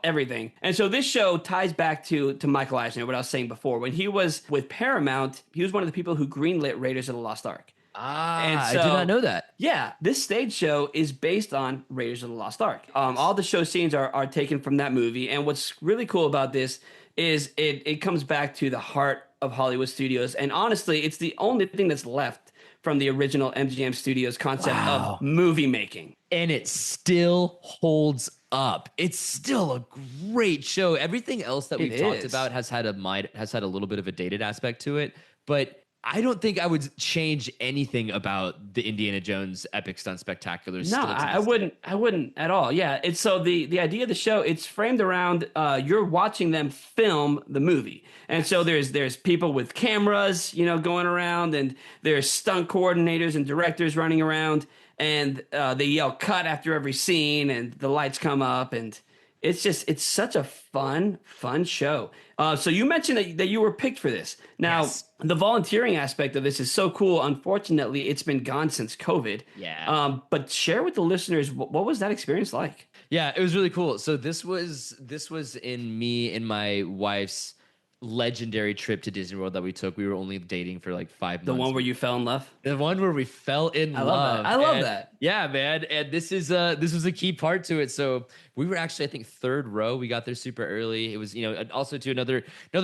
S1: everything. And so this show ties back to Michael Eisner, what I was saying before. When he was with Paramount, he was one of the people who greenlit Raiders of the Lost Ark.
S2: I did not know that.
S1: Yeah, this stage show is based on Raiders of the Lost Ark. All the show scenes are taken from that movie. And what's really cool about this is it comes back to the heart of Hollywood studios. And honestly, it's the only thing that's left from the original MGM Studios concept of movie making.
S2: And it still holds up. It's still a great show. Everything else that we've talked about has had a little bit of a dated aspect to it, but I don't think I would change anything about the Indiana Jones Epic Stunt Spectacular.
S1: No, I wouldn't. I wouldn't at all. Yeah, it's so the idea of the show. It's framed around you're watching them film the movie, and so there's people with cameras, going around, and there's stunt coordinators and directors running around, and they yell cut after every scene, and the lights come up, and it's such a fun show. So you mentioned that you were picked for this. Now,
S2: Yes.
S1: the volunteering aspect of this is so cool. Unfortunately, it's been gone since COVID.
S2: Yeah.
S1: But share with the listeners, what was that experience like?
S2: Yeah, it was really cool. So this was in me and my wife's legendary trip to Disney World that we took. We were only dating for like 5 months.
S1: The one where you fell in love?
S2: The one where we fell in love.
S1: Love that. I love
S2: And
S1: that.
S2: Yeah, man. And this was a key part to it. So we were actually, I think, third row. We got there super early. It was, also to another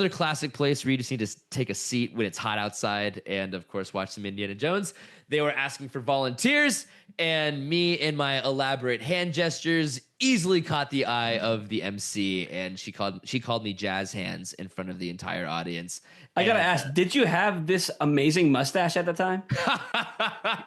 S2: classic place where you just need to take a seat when it's hot outside and, of course, watch some Indiana Jones. They were asking for volunteers, and me and my elaborate hand gestures easily caught the eye of the MC, and she called me jazz hands in front of the entire audience.
S1: I gotta ask, did you have this amazing mustache at the time?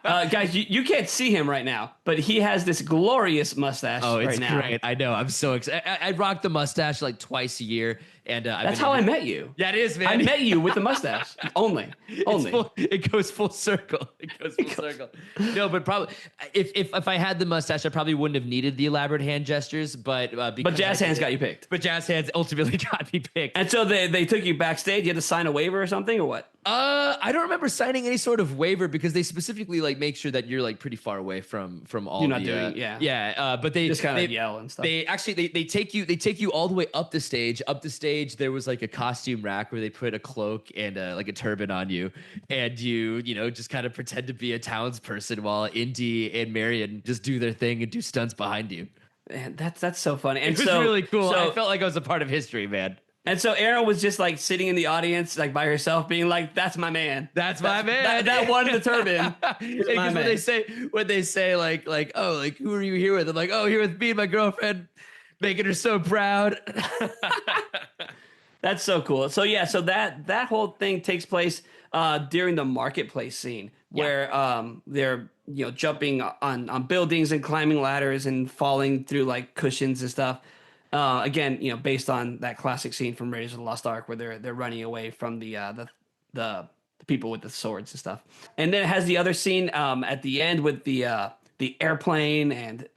S1: Guys, you can't see him right now, but he has this glorious mustache right now.
S2: Great. I know. I'm so excited. I rock the mustache like twice a year, and
S1: That's how I met you.
S2: Yeah, it is, man.
S1: I met you with the mustache. Only.
S2: It goes full circle. No, but probably if I had the mustache, I probably wouldn't have needed the elaborate hand gestures. But
S1: Jazz Hands got you picked.
S2: But Jazz Hands ultimately got me picked.
S1: And so they took you backstage. You had to sign a waiver or something, or what?
S2: I don't remember signing any sort of waiver because they specifically like make sure that you're like pretty far away from all.
S1: You're not doing,
S2: but they
S1: just kind of yell and stuff.
S2: They take you all the way up the stage. Up the stage, there was like a costume rack where they put a cloak and like a turban on you, and you just kind of pretend to be a townsperson while Indy and Marion just do their thing and do stunts behind you.
S1: Man, that's so funny. And
S2: it was really cool. I felt like I was a part of history, man.
S1: And so Erin was just like sitting in the audience, like by herself, being like, "That's my man.
S2: That's my man.
S1: That won the turban."
S2: Because when they say like oh, like who are you here with? I'm like, oh, here with me and my girlfriend, making her so proud.
S1: That's so cool. So yeah, so that whole thing takes place during the marketplace scene where they're jumping on buildings and climbing ladders and falling through like cushions and stuff. Again, based on that classic scene from Raiders of the Lost Ark where they're running away from the people with the swords and stuff. And then it has the other scene at the end with the airplane and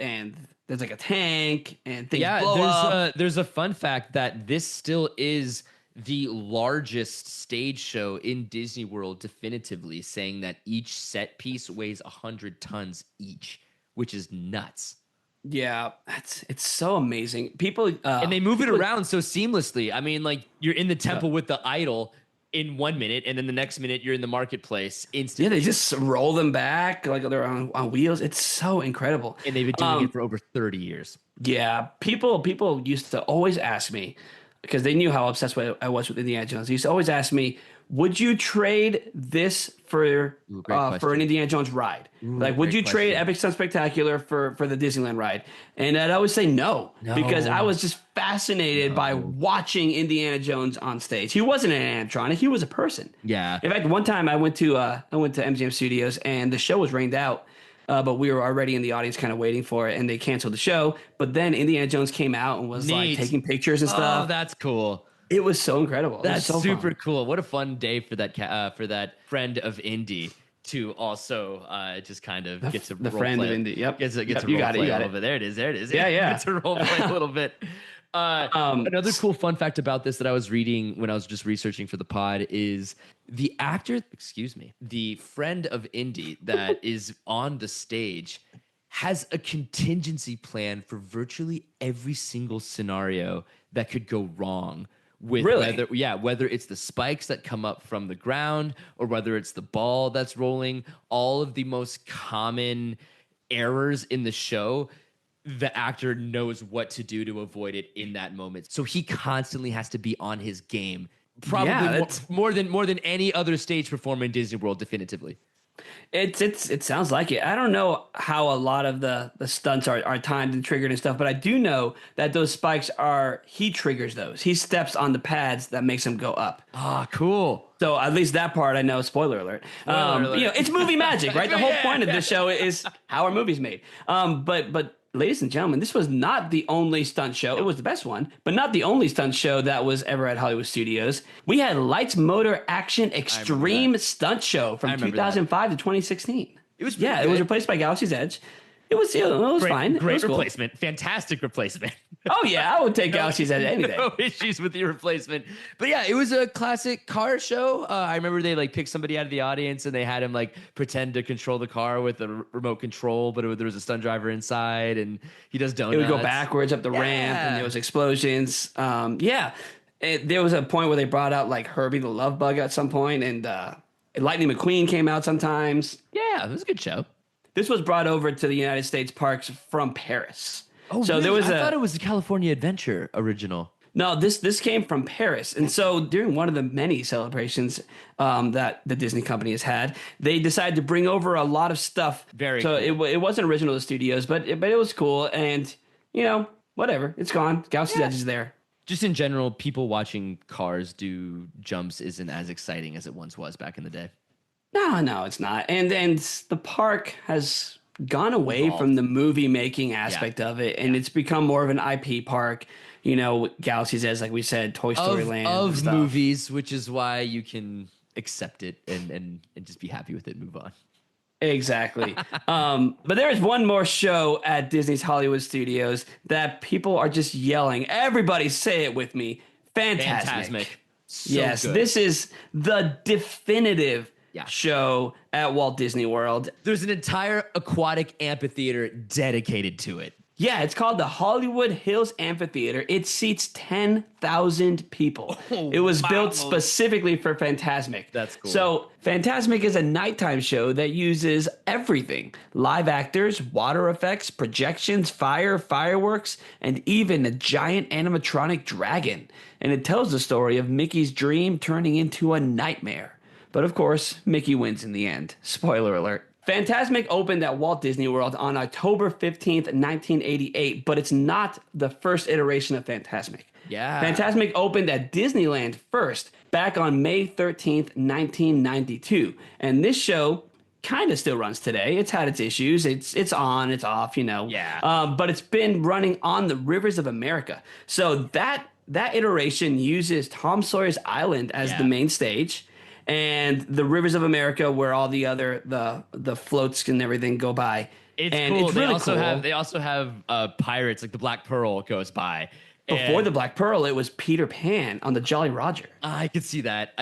S1: there's like a tank and things blow up.
S2: There's a fun fact that this still is the largest stage show in Disney World, definitively, saying that each set piece weighs 100 tons each, which is nuts.
S1: Yeah, it's so amazing. People
S2: and they move it around so seamlessly. I mean, like you're in the temple with the idol in 1 minute, and then the next minute you're in the marketplace instantly.
S1: Yeah, they just roll them back like they're on wheels. It's so incredible.
S2: And they've been doing it for over 30 years.
S1: Yeah, people used to always ask me, because they knew how obsessed I was with Indiana Jones. They used to always ask me, would you trade this for an Indiana Jones ride? Would you trade Epic Stunt Spectacular for the Disneyland ride? And I'd always say no, because I was just fascinated by watching Indiana Jones on stage. He wasn't an animatronic; he was a person.
S2: Yeah.
S1: In fact, one time I went to MGM Studios and the show was rained out. But we were already in the audience kind of waiting for it, and they canceled the show. But then Indiana Jones came out and was like taking pictures and stuff.
S2: Oh, that's cool.
S1: It was so incredible.
S2: That's
S1: so
S2: super
S1: fun.
S2: cool. What a fun day for that friend of Indy to also just kind of get to
S1: the
S2: role
S1: friend
S2: play.
S1: of Indy. Yep.
S2: Gets to
S1: you
S2: role
S1: got
S2: play
S1: it.
S2: a little bit. There it is.
S1: Yeah.
S2: Gets to role play a little bit. Another cool fun fact about this that I was reading when I was just researching for the pod is the friend of Indy that is on the stage has a contingency plan for virtually every single scenario that could go wrong. With whether it's the spikes that come up from the ground or whether it's the ball that's rolling, all of the most common errors in the show, the actor knows what to do to avoid it in that moment. So he constantly has to be on his game. Probably more than any other stage performer in Disney World, definitively.
S1: It sounds like it. I don't know how a lot of the stunts are timed and triggered and stuff, but I do know that those spikes are he triggers those. He steps on the pads that makes them go up.
S2: Ah, cool.
S1: So at least that part I know. Spoiler alert.
S2: Spoiler alert.
S1: You know, it's movie magic, right? The whole
S2: Yeah.
S1: point of this show is how are movies made. But ladies and gentlemen, this was not the only stunt show. It was the best one, but not the only stunt show that was ever at Hollywood Studios. We had Lights, Motor, Action, Extreme Stunt Show from 2005 to 2016.
S2: It was
S1: it was replaced by Galaxy's Edge. It was fine.
S2: Great
S1: It was cool.
S2: replacement. Fantastic replacement.
S1: Oh yeah, I would take Galaxy's Edge any day.
S2: No issues with the replacement. But yeah, it was a classic car show. I remember they like picked somebody out of the audience and they had him like pretend to control the car with a remote control, but there was a stunt driver inside and he does donuts.
S1: It would go backwards up the ramp and there was explosions. There was a point where they brought out like Herbie the Love Bug at some point, and Lightning McQueen came out sometimes.
S2: Yeah, it was a good show.
S1: This was brought over to the United States parks from Paris.
S2: Oh,
S1: so
S2: really?
S1: there was
S2: I thought it was the California Adventure original.
S1: No, this came from Paris. And so during one of the many celebrations that the Disney company has had, they decided to bring over a lot of stuff.
S2: Very
S1: so
S2: cool.
S1: it wasn't original to studios, but it was cool. And, you know, whatever. It's gone. Galaxy's Edge is there.
S2: Just in general, people watching cars do jumps isn't as exciting as it once was back in the day.
S1: No, it's not. And the park has gone away
S2: Evolved.
S1: from the movie making aspect of it, and it's become more of an IP park. You know, Galaxy's Edge, like we said, Toy Story Land and
S2: of
S1: stuff.
S2: movies, which is why you can accept it and just be happy with it and move on.
S1: Exactly. But there is one more show at Disney's Hollywood Studios that people are just yelling. Everybody say it with me. FANTASMIC.
S2: So
S1: yes,
S2: good.
S1: this is the definitive show at Walt Disney World.
S2: There's an entire aquatic amphitheater dedicated to it.
S1: Yeah, it's called the Hollywood Hills Amphitheater. It seats 10,000 people. It was built specifically for FANTASMIC.
S2: That's cool.
S1: So FANTASMIC is a nighttime show that uses everything. Live actors, water effects, projections, fireworks, and even a giant animatronic dragon. And it tells the story of Mickey's dream turning into a nightmare. But of course, Mickey wins in the end. Spoiler alert. FANTASMIC opened at Walt Disney World on October 15th, 1988, but it's not the first iteration of FANTASMIC.
S2: Yeah.
S1: FANTASMIC opened at Disneyland first, back on May 13th, 1992. And this show kind of still runs today. It's had its issues. It's on, it's off, you know.
S2: Yeah.
S1: But it's been running on the Rivers of America. So that iteration uses Tom Sawyer's Island as the main stage. And the Rivers of America, where all the other the floats and everything go by.
S2: It's
S1: and
S2: cool.
S1: It's really
S2: They also have pirates, like the Black Pearl goes by.
S1: Before the Black Pearl, it was Peter Pan on the Jolly Roger.
S2: I could see that.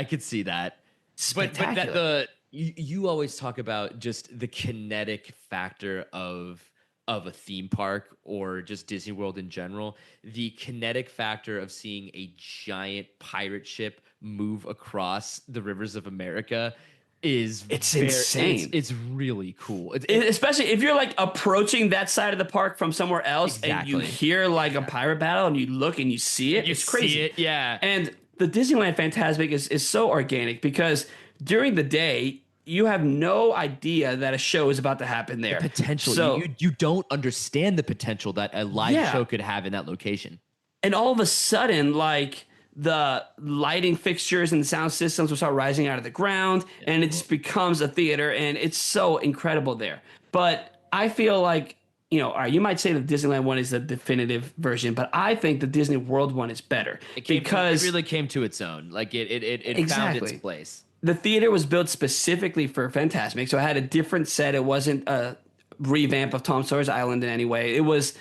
S1: Spectacular.
S2: But you always talk about just the kinetic factor of a theme park or just Disney World in general. The kinetic factor of seeing a giant pirate ship move across the Rivers of America is
S1: insane.
S2: It's really cool.
S1: Especially if you're like approaching that side of the park from somewhere else and you hear like a pirate battle and you look and you see it. It's crazy.
S2: See it, yeah.
S1: And the Disneyland FANTASMIC is so organic because during the day, you have no idea that a show is about to happen there.
S2: The potential.
S1: So,
S2: you don't understand the potential that a live show could have in that location.
S1: And all of a sudden, like, the lighting fixtures and the sound systems will start rising out of the ground, and it just becomes a theater, and it's so incredible there. But I feel like, you know, all right, you might say the Disneyland one is the definitive version, but I think the Disney World one is better
S2: It really came to its own. Like it found its place.
S1: The theater was built specifically for FANTASMIC, so it had a different set. It wasn't a revamp of Tom Sawyer's Island in any way. It was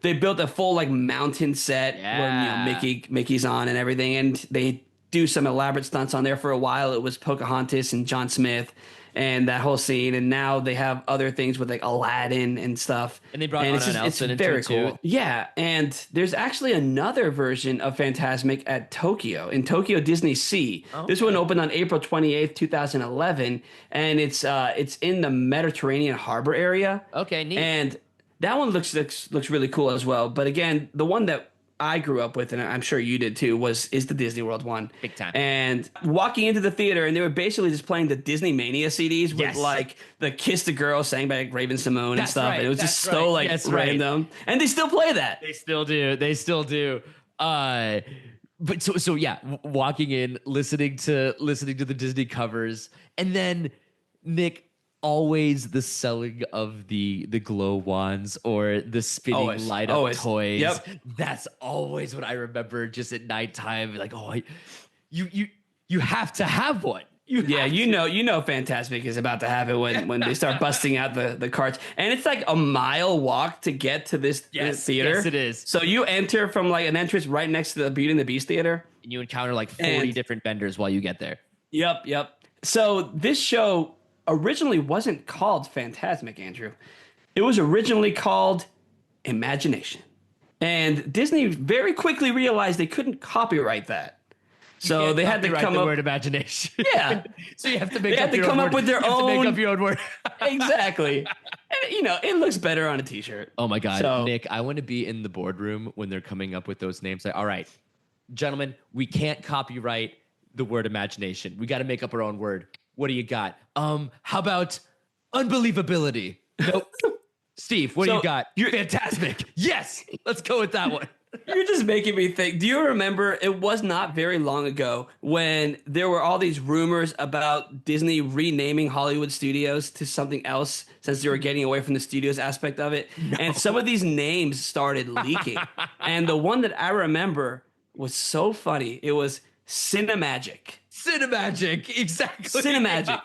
S1: they built a full like mountain set where Mickey's on and everything, and they do some elaborate stunts on there. For a while it was Pocahontas and John Smith and that whole scene, and now they have other things with like Aladdin and stuff.
S2: And they brought Anna Nelson into
S1: very
S2: it
S1: cool.
S2: too.
S1: Yeah, and there's actually another version of FANTASMIC at Tokyo, in Tokyo Disney Sea. Okay. This one opened on April 28th, 2011, and it's in the Mediterranean harbor area.
S2: Okay, neat.
S1: And that one looks really cool as well. But again, the one that I grew up with, and I'm sure you did too, is the Disney World one.
S2: Big time.
S1: And walking into the theater, and they were basically just playing the Disney Mania CDs with
S2: Yes.
S1: like the "Kiss the Girl" sang by like Raven Simone and
S2: That's
S1: stuff.
S2: right,
S1: And it was just
S2: that's
S1: so
S2: right.
S1: like
S2: That's right.
S1: random, and they still play that.
S2: They still do. They still do. But so yeah, walking in, listening to the Disney covers, and then Nick, always the selling of the glow wands or the spinning light up toys.
S1: Yep.
S2: That's always what I remember. Just at nighttime, like, you have to have one. You
S1: know, FANTASMIC is about to have it when they start busting out the carts, and it's like a mile walk to get to this theater.
S2: Yes, it is.
S1: So you enter from like an entrance right next to the Beauty and the Beast theater,
S2: And you encounter like 40 different vendors while you get there.
S1: Yep. So this show originally wasn't called FANTASMIC, Andrew. It was originally called Imagination, and Disney very quickly realized they couldn't copyright that. So they had to come
S2: the
S1: up
S2: word imagination.
S1: Yeah.
S2: So you have to make
S1: They
S2: up
S1: had to
S2: your
S1: come
S2: own
S1: up
S2: word.
S1: with their
S2: You have to
S1: own
S2: make up your own word.
S1: Exactly. And it looks better on a t-shirt.
S2: Oh my God,
S1: So-
S2: Nick, I want to be in the boardroom when they're coming up with those names. Like, all right, gentlemen, we can't copyright the word imagination. We got to make up our own word. What do you got? How about unbelievability? Nope. Steve, what do you got?
S1: you're-
S2: FANTASMIC. Yes, let's go with that one.
S1: You're just making me think. Do you remember it was not very long ago when there were all these rumors about Disney renaming Hollywood studios to something else since they were getting away from the studios aspect of it? No. And some of these names started leaking. And the one that I remember was so funny. It was Cinemagic.
S2: Cinemagic, exactly.
S1: Cinemagic.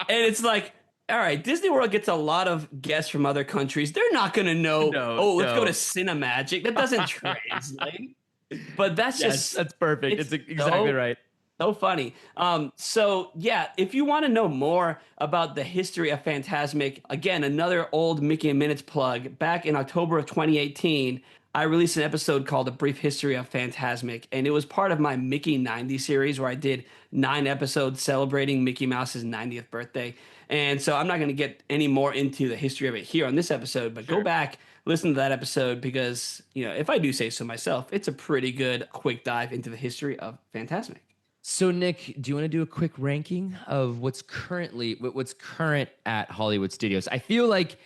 S1: And it's like, all right, Disney World gets a lot of guests from other countries. They're not going to know, let's go to Cinemagic. That doesn't translate. But that's
S2: that's perfect. It's exactly right.
S1: So funny. So yeah, if you want to know more about the history of FANTASMIC, again, another old Mickey and Minutes plug. Back in October of 2018, I released an episode called A Brief History of FANTASMIC, and it was part of my Mickey 90 series where I did 9 episodes celebrating Mickey Mouse's 90th birthday. And so I'm not going to get any more into the history of it here on this episode, but go back, listen to that episode because, if I do say so myself, it's a pretty good quick dive into the history of FANTASMIC.
S2: So, Nick, do you want to do a quick ranking of what's current at Hollywood Studios? I feel like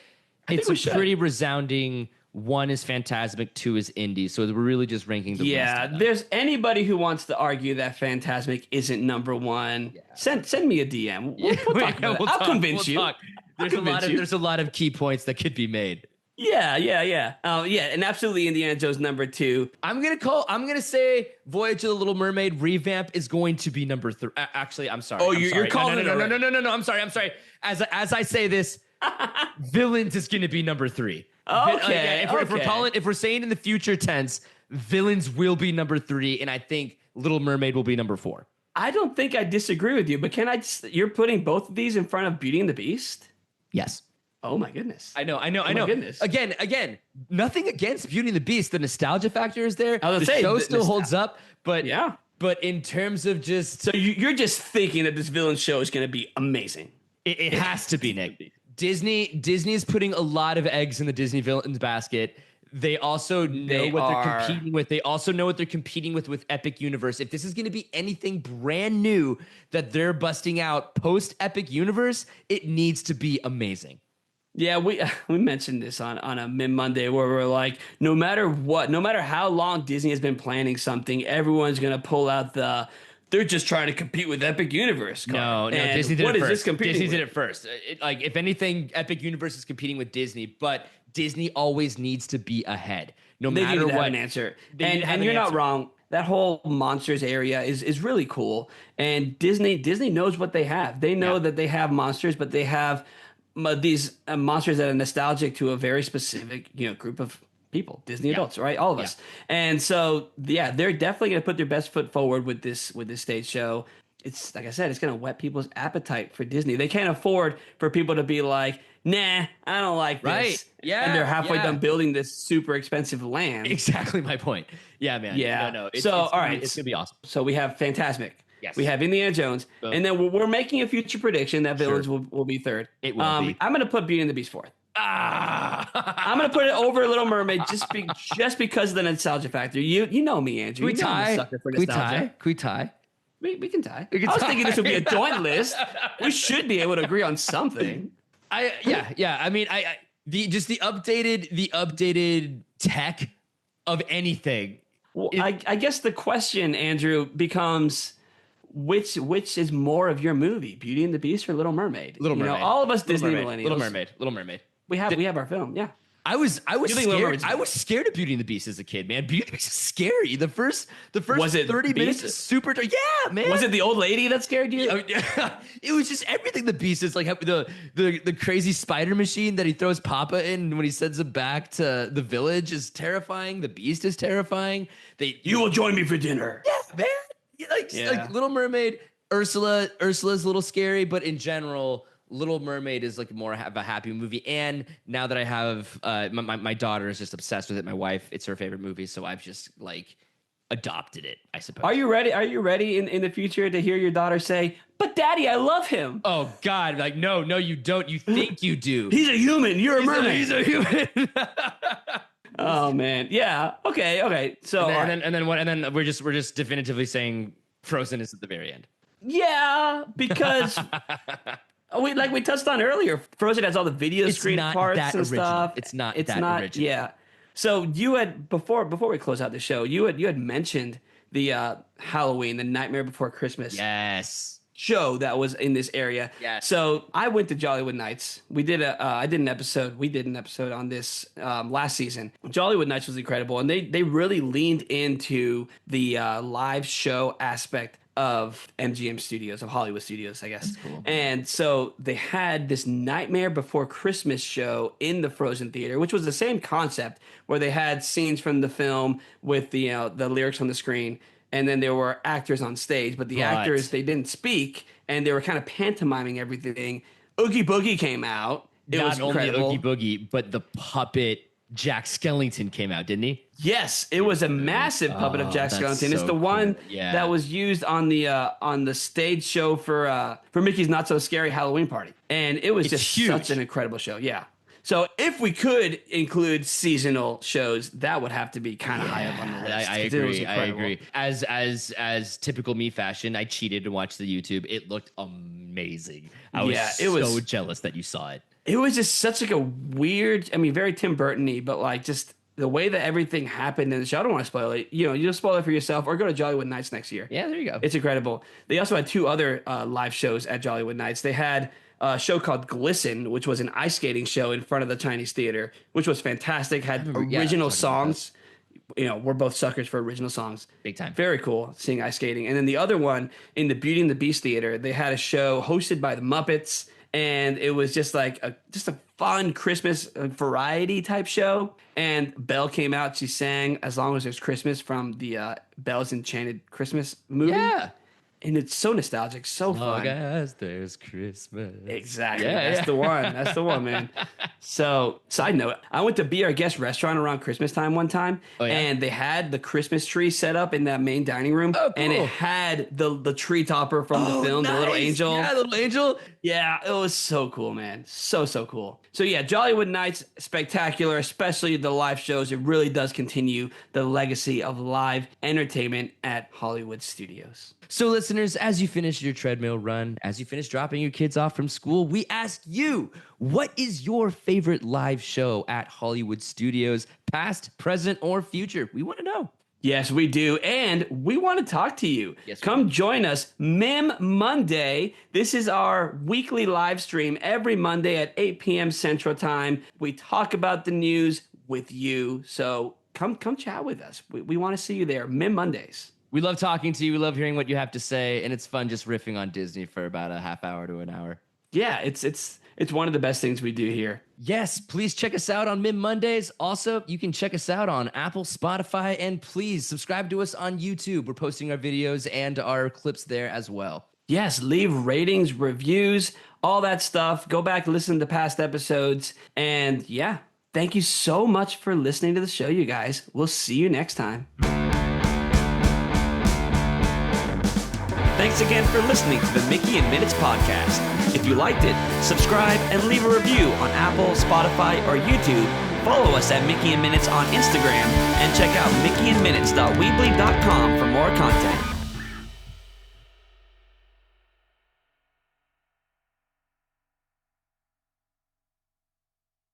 S2: it's a pretty resounding. 1 is FANTASMIC, 2 is indie. So we're really just ranking the rest of them.
S1: There's anybody who wants to argue that FANTASMIC isn't number 1. Yeah. Send me a DM. We'll talk about it. I'll convince you.
S2: There's a lot of key points that could be made.
S1: Yeah. And absolutely Indiana Jones number 2.
S2: I'm gonna say Voyage of the Little Mermaid revamp is going to be number 3. Actually, I'm sorry.
S1: Oh, you're calling it.
S2: No. I'm sorry. As I say this, Villains is going to be number 3.
S1: Okay.
S2: If we're saying in the future tense, Villains will be number 3, and I think Little Mermaid will be number 4.
S1: I don't think I disagree with you, but you're putting both of these in front of Beauty and the Beast?
S2: Yes.
S1: Oh my goodness.
S2: I know.
S1: My goodness.
S2: Again, nothing against Beauty and the Beast. The nostalgia factor is there.
S1: The
S2: show still holds up, but
S1: yeah.
S2: But in terms of just
S1: so you're just thinking that this villain show is going to be amazing.
S2: It has to be, Nick. Disney is putting a lot of eggs in the Disney villains basket. They also know what they're competing with. They also know what they're competing with Epic Universe. If this is going to be anything brand new that they're busting out post Epic Universe, it needs to be amazing.
S1: Yeah, we mentioned this on a Mid Monday where we're like, no matter how long Disney has been planning something, everyone's going to pull out they're just trying to compete with Epic Universe card.
S2: No, Disney did it first.
S1: Is this competing
S2: Disney
S1: with?
S2: did it first. If anything, Epic Universe is competing with Disney, but Disney always needs to be ahead. No
S1: They
S2: matter
S1: need to
S2: what.
S1: have an answer. And you're not wrong. That whole monsters area is really cool. And Disney knows what they have. They know that they have monsters, but they have these monsters that are nostalgic to a very specific group of people, Disney adults, right? All of us. And so, they're definitely going to put their best foot forward with this stage show. It's like I said, it's going to whet people's appetite for Disney. They can't afford for people to be like, nah, I don't like this.
S2: Right. Yeah.
S1: And they're halfway done building this super expensive land.
S2: Exactly my point. Yeah, man.
S1: Yeah.
S2: No.
S1: All right.
S2: It's going to be awesome.
S1: So we have FANTASMIC.
S2: Yes.
S1: We have Indiana Jones.
S2: Boom.
S1: And then we're making a future prediction that Villains will be 3rd.
S2: It will be.
S1: I'm going to put Beauty and the Beast 4th. I'm gonna put it over Little Mermaid just because of the nostalgia factor. You know me, Andrew.
S2: Can we
S1: You know I'm a
S2: tie?
S1: sucker for
S2: Can we
S1: nostalgia.
S2: tie? Can we tie?
S1: We can tie.
S2: We can
S1: I was
S2: tie.
S1: thinking this would be a joint list. We should be able to agree on something.
S2: Yeah. I mean, the updated tech of anything.
S1: Well, I guess the question, Andrew, becomes which is more of your movie, Beauty and the Beast or Little Mermaid?
S2: Little Mermaid.
S1: All of us
S2: Little
S1: Disney
S2: Mermaid.
S1: millennials.
S2: Little Mermaid.
S1: We have our film. Yeah.
S2: I was
S1: You think Little
S2: scared.
S1: Mermaid's
S2: I was scared of Beauty and the Beast as a kid, man. Beauty and the Beast is scary. The first
S1: Was it
S2: 30 minutes
S1: Beast?
S2: is super. Yeah, man.
S1: Was it the old lady that scared you?
S2: It was just everything. The Beast is like the crazy spider machine that he throws Papa in when he sends him back to the village is terrifying. The Beast is terrifying.
S1: You will join me for dinner.
S2: Yeah, man. Like Little Mermaid, Ursula's a little scary, but in general, Little Mermaid is like more of a happy movie. And now that I have my daughter is just obsessed with it. My wife, it's her favorite movie, so I've just like adopted it, I suppose.
S1: Are you ready in the future to hear your daughter say, "But Daddy, I love him"?
S2: Oh God! Like no, you don't. You think you do.
S1: He's a human. You're a mermaid.
S2: He's a human.
S1: Oh man, yeah. Okay. So
S2: and then we're just definitively saying Frozen is at the very end.
S1: yeah, because we touched on earlier, Frozen has all the video screen parts and stuff.
S2: It's not that original.
S1: Yeah. So you had before we close out the show, you had mentioned the Halloween, the Nightmare Before Christmas show that was in this area.
S2: Yes.
S1: So I went to Jollywood Nights. We did an episode on this last season. Jollywood Nights was incredible, and they really leaned into the live show aspect of MGM Studios, of Hollywood Studios, I guess.
S2: That's cool.
S1: And so they had this Nightmare Before Christmas show in the Frozen Theater, which was the same concept, where they had scenes from the film with the lyrics on the screen, and then there were actors on stage, but the actors, they didn't speak, and they were kind of pantomiming everything. Oogie Boogie came out. It was incredible.
S2: Oogie Boogie, but the puppet Jack Skellington came out, didn't he?
S1: Yes, it was a massive puppet of Jack Skellington. It's the one that was used on the stage show for Mickey's Not So Scary Halloween Party, and it was just
S2: huge.
S1: Such an incredible show. Yeah. So if we could include seasonal shows, that would have to be kind of high up on the list.
S2: I agree. As typical me fashion, I cheated to watch the YouTube. It looked amazing. I was so jealous that you saw it.
S1: It was just such like a weird, very Tim Burton-y, but like just the way that everything happened in the show. I don't want to spoil it. You just spoil it for yourself or go to Jollywood Nights next year.
S2: Yeah, there you go.
S1: It's incredible. They also had two other live shows at Jollywood Nights. They had a show called Glisten, which was an ice skating show in front of the Chinese theater, which was fantastic. Had original songs. We're both suckers for original songs.
S2: Big time. Very
S1: cool seeing ice skating. And then the other one in the Beauty and the Beast theater, they had a show hosted by the Muppets. And it was just like a fun Christmas variety type show. And Belle came out. She sang As Long as There's Christmas from the Belle's Enchanted Christmas movie.
S2: Yeah.
S1: And it's so nostalgic, so fun.
S2: Long as there's Christmas.
S1: Exactly. That's the one. That's the one, man. So, side note, I went to Be Our Guest restaurant around Christmas time one time, and they had the Christmas tree set up in that main dining room, and it had the tree topper from the film, the little angel.
S2: Yeah, the little angel.
S1: Yeah, it was so cool, man. So cool. So yeah, Jollywood Nights, spectacular, especially the live shows. It really does continue the legacy of live entertainment at Hollywood Studios.
S2: So listeners, as you finish your treadmill run, as you finish dropping your kids off from school, we ask you, what is your favorite live show at Hollywood Studios, past, present, or future? We want to know.
S1: Yes, we do. And we want to talk to you.
S2: Yes,
S1: come join us Mim Monday. This is our weekly live stream every Monday at 8 p.m. Central Time. We talk about the news with you. So come chat with us. We want to see you there. Mim Mondays.
S2: We love talking to you. We love hearing what you have to say. And it's fun just riffing on Disney for about a half hour to an hour.
S1: Yeah, it's one of the best things we do here.
S2: Yes, please check us out on Mim Mondays. Also, you can check us out on Apple, Spotify, and please subscribe to us on YouTube. We're posting our videos and our clips there as well.
S1: Yes, leave ratings, reviews, all that stuff. Go back, listen to past episodes. And yeah, thank you so much for listening to the show, you guys. We'll see you next time. Thanks again for listening to the Mickey and Minutes podcast. If you liked it, subscribe and leave a review on Apple, Spotify, or YouTube. Follow us at Mickey and Minutes on Instagram and check out mickeyandminutes.weebly.com for more content.